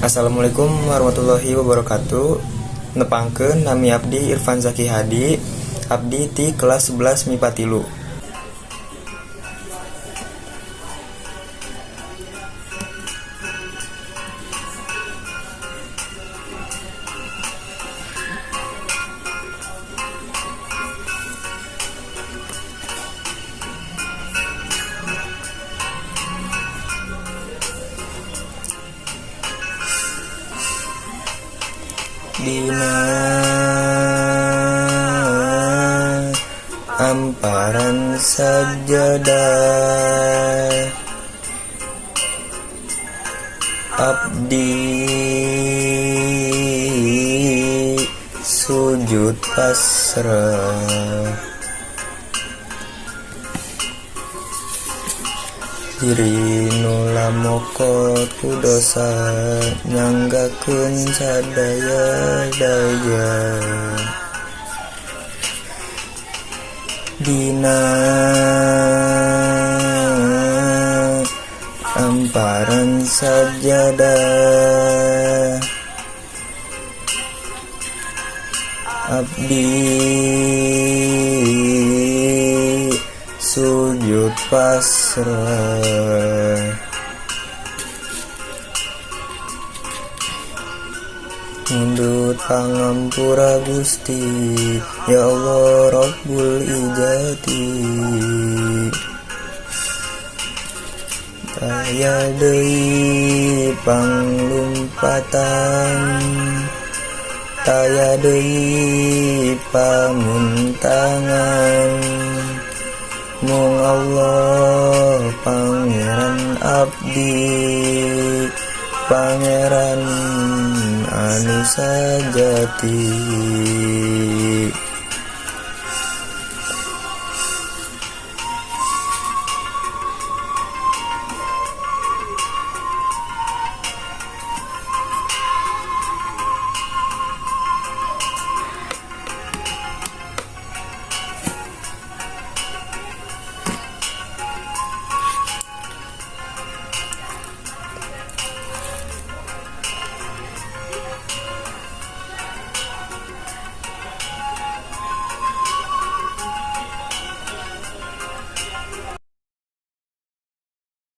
Assalamualaikum warahmatullahi wabarakatuh. Nepangkeun nami abdi Irfan Zaki Hadi. Abdi ti kelas 11 MIPA 3. Dina amparan sajadah abdi sujud pasrah, diri nu lamokot ku dosa nyanggakeun sadaya-daya. Dina amparan sajadah abdi sujud pasrah, mundut pangampura Gusti ya Allah Rabbul Ijati. Taya deui panglumpatan, taya deui pamuntangan, mung Allah pangeran abdi, pangeran anu sajati.